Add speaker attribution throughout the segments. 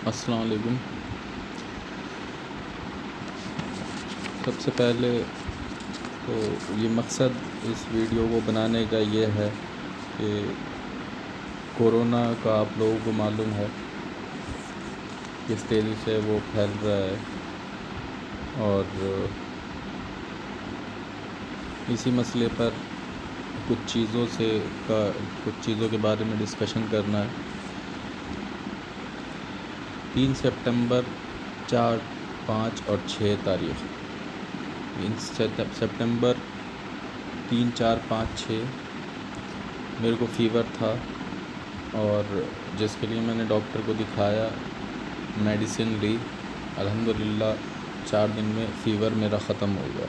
Speaker 1: अस्सलाम वालेकुम। सबसे पहले तो ये मकसद इस वीडियो को बनाने का ये है कि कोरोना का आप लोगों को मालूम है किस तेज़ी से वो फैल रहा है, और इसी मसले पर कुछ चीज़ों के बारे में डिस्कशन करना है। 3 सितंबर, 4, 5 और 6 तारीख़। सितंबर 3, 4, 5, 6 मेरे को फ़ीवर था, और जिसके लिए मैंने डॉक्टर को दिखाया, मेडिसिन ली। अल्हम्दुलिल्लाह 4 दिन में फ़ीवर मेरा ख़त्म हो गया।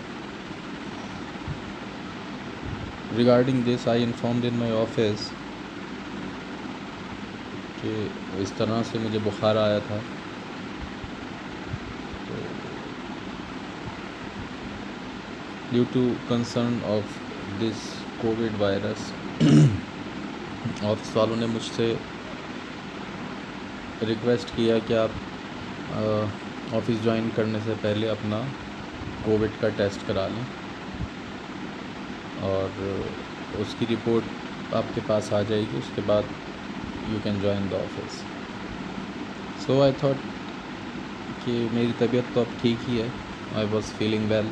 Speaker 1: Regarding this I informed in my office कि इस तरह से मुझे बुखार आया था। तो due to concern of this COVID virus office वालों ने मुझसे रिक्वेस्ट किया कि आप ऑफ़िस ज्वाइन करने से पहले अपना कोविड का टेस्ट करा लें, और उसकी रिपोर्ट आपके पास आ जाएगी। उसके बाद you can join the office. So I thought कि मेरी तबीयत तो अब ठीक ही है। I was feeling well.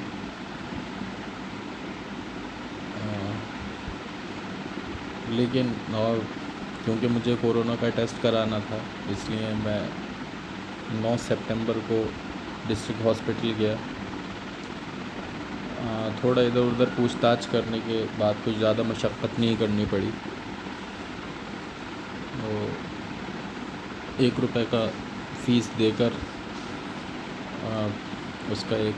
Speaker 1: लेकिन और क्योंकि मुझे कोरोना का टेस्ट कराना था, इसलिए मैं 9 सितंबर को डिस्ट्रिक्ट हॉस्पिटल गया। थोड़ा इधर उधर पूछताछ करने के बाद कुछ ज़्यादा मशक्क़त नहीं करनी पड़ी। तो 1 रुपये का फ़ीस देकर उसका एक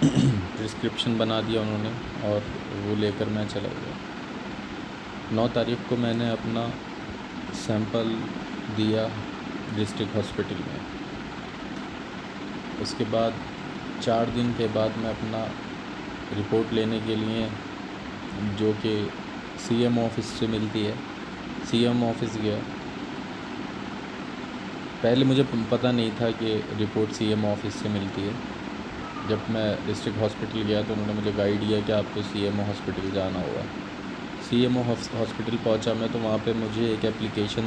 Speaker 1: प्रिस्क्रिप्शन बना दिया उन्होंने, और वो लेकर मैं चला गया। 9 तारीख़ को मैंने अपना सैंपल दिया डिस्ट्रिक्ट हॉस्पिटल में। उसके बाद 4 दिन के बाद मैं अपना रिपोर्ट लेने के लिए, जो कि सीएम ऑफिस से मिलती है, सीएम ऑफिस गया। पहले मुझे पता नहीं था कि रिपोर्ट सीएम ऑफिस से मिलती है। जब मैं डिस्ट्रिक्ट हॉस्पिटल गया तो उन्होंने मुझे गाइड किया कि आपको सीएमओ हॉस्पिटल जाना होगा। सीएमओ हॉस्पिटल पहुंचा मैं, तो वहाँ पे मुझे एक एप्लीकेशन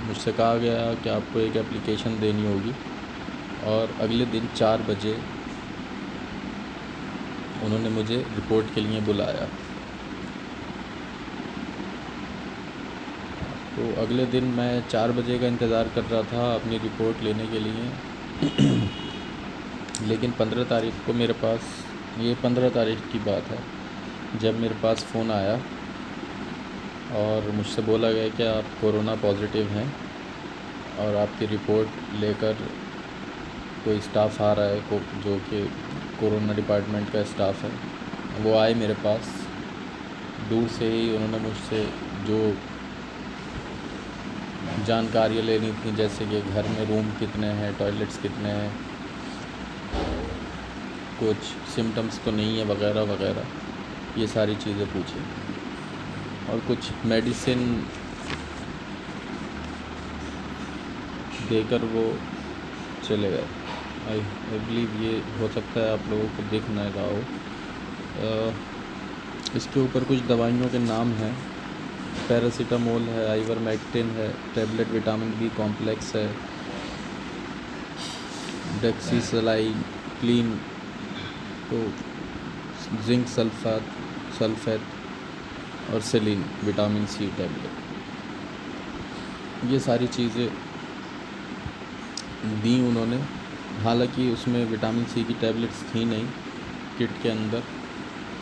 Speaker 1: मुझसे कहा गया कि आपको एक एप्लीकेशन देनी होगी, और अगले दिन 4 बजे उन्होंने मुझे रिपोर्ट के लिए बुलाया। तो अगले दिन मैं 4 बजे का इंतज़ार कर रहा था अपनी रिपोर्ट लेने के लिए। लेकिन 15 तारीख़ को मेरे पास, ये 15 तारीख़ की बात है, जब मेरे पास फ़ोन आया और मुझसे बोला गया कि आप कोरोना पॉजिटिव हैं, और आपकी रिपोर्ट लेकर कोई स्टाफ़ आ रहा है जो कि कोरोना डिपार्टमेंट का स्टाफ़ है। वो आए मेरे पास। दूर से ही उन्होंने मुझसे जो जानकारियाँ लेनी थी, जैसे कि घर में रूम कितने हैं, टॉयलेट्स कितने हैं, कुछ सिम्टम्स तो नहीं है, वगैरह वगैरह, ये सारी चीज़ें पूछी, और कुछ मेडिसिन देकर वो चले गए। आई बिलीव ये हो सकता है आप लोगों को दिख ना रहा हो। इसके ऊपर कुछ दवाइयों के नाम हैं। पैरासीटामोल है, आइवरमेक्टिन है, टैबलेट विटामिन बी कॉम्प्लेक्स है, डेक्सीसलाइन क्लीन, तो जिंक सल्फेट और सेलिन विटामिन सी टैबलेट, ये सारी चीज़ें दी उन्होंने। हालांकि उसमें विटामिन सी की टैबलेट्स थी नहीं किट के अंदर।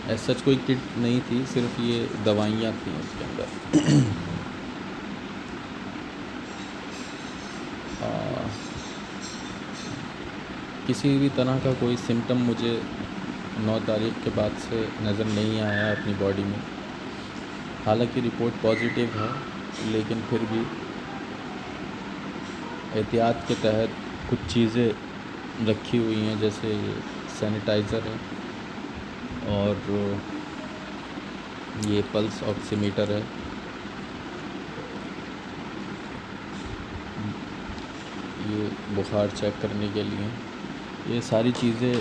Speaker 1: ऐसा कोई किट नहीं थी, सिर्फ ये दवाइयाँ थी उसके अंदर। किसी भी तरह का कोई सिम्टम मुझे 9 तारीख़ के बाद से नज़र नहीं आया अपनी बॉडी में। हालांकि रिपोर्ट पॉजिटिव है, लेकिन फिर भी एहतियात के तहत कुछ चीज़ें रखी हुई हैं, जैसे सैनिटाइज़र है, और ये पल्स ऑक्सीमीटर है। ये बुखार चेक करने के लिए। ये सारी चीज़ें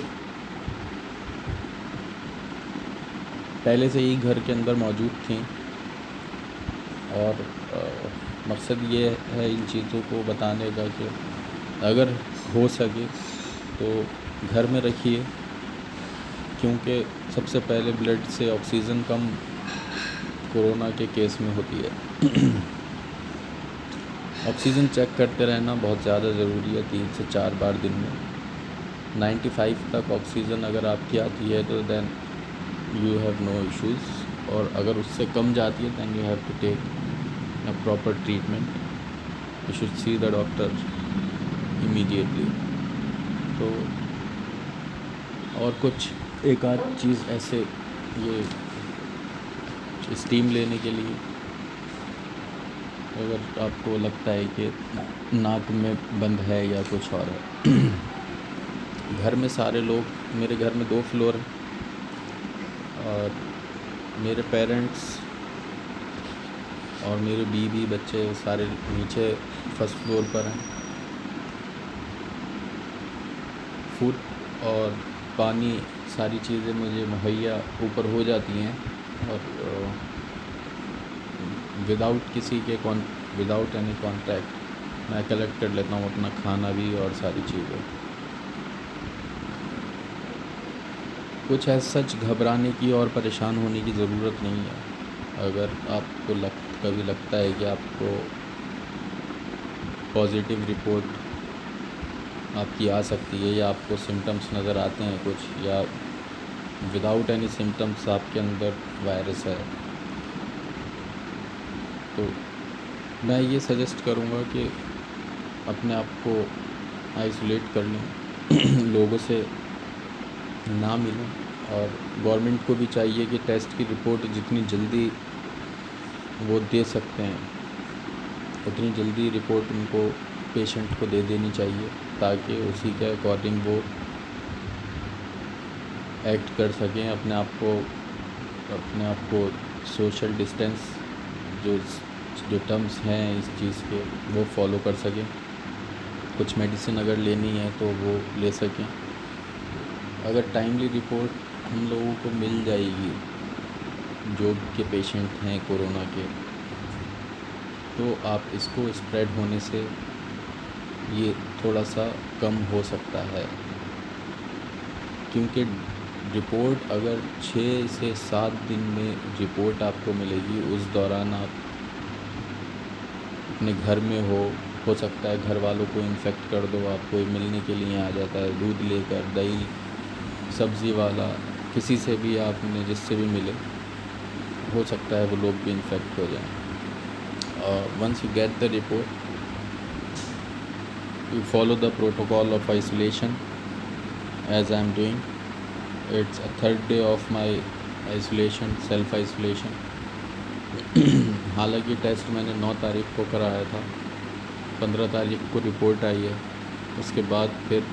Speaker 1: पहले से ही घर के अंदर मौजूद थी और मकसद ये है इन चीज़ों को बताने का कि अगर हो सके तो घर में रखिए, क्योंकि सबसे पहले ब्लड से ऑक्सीजन कम कोरोना के केस में होती है। ऑक्सीजन चेक करते रहना बहुत ज़्यादा ज़रूरी है, 3 से 4 बार दिन में। 95 तक ऑक्सीजन अगर आपकी आती है तो then you have no issues, और अगर उससे कम जाती है than you have to take a proper treatment, you should see the doctor immediately. तो और कुछ एक आध चीज़ ऐसे, ये स्टीम लेने के लिए अगर आपको लगता है कि नाक में बंद है या कुछ और है। घर में सारे लोग, मेरे घर में 2 फ्लोर हैं और मेरे पेरेंट्स और मेरे बीवी बच्चे सारे नीचे फर्स्ट फ्लोर पर हैं। फूड और पानी सारी चीज़ें मुझे मुहैया ऊपर हो जाती हैं और विदाउट एनी कॉन्टैक्ट मैं कलेक्ट कर लेता हूँ अपना खाना भी और सारी चीज़ें। कुछ ऐसा सच घबराने की और परेशान होने की ज़रूरत नहीं है। अगर आपको कभी लगता है कि आपको पॉजिटिव रिपोर्ट आपकी आ सकती है या आपको सिम्टम्स नज़र आते हैं कुछ, या विदाउट एनी सिम्टम्स आपके अंदर वायरस है, तो मैं ये सजेस्ट करूँगा कि अपने आप को आइसोलेट कर लें, लोगों से ना मिलें, और गवर्नमेंट को भी चाहिए कि टेस्ट की रिपोर्ट जितनी जल्दी वो दे सकते हैं उतनी जल्दी रिपोर्ट उनको पेशेंट को दे देनी चाहिए, ताकि उसी के अकॉर्डिंग वो एक्ट कर सकें, अपने आप को सोशल डिस्टेंस जो टर्म्स हैं इस चीज़ के वो फॉलो कर सकें। कुछ मेडिसिन अगर लेनी है तो वो ले सकें। अगर टाइमली रिपोर्ट हम लोगों को मिल जाएगी जो के पेशेंट हैं कोरोना के, तो आप इसको स्प्रेड होने से ये थोड़ा सा कम हो सकता है, क्योंकि रिपोर्ट अगर 6 से 7 दिन में रिपोर्ट आपको मिलेगी, उस दौरान आप अपने घर में हो सकता है घर वालों को इन्फेक्ट कर दो, आपको मिलने के लिए आ जाता है दूध लेकर, दही सब्ज़ी वाला, किसी से भी आपने जिससे भी मिले, हो सकता है वो लोग भी इन्फेक्ट हो जाएं। और once you get the report, you follow the protocol of isolation as I am doing. It's a 3rd day of my isolation, self isolation. हालांकि टेस्ट मैंने 9 तारीख को कराया था, 15 तारीख को रिपोर्ट आई है, उसके बाद फिर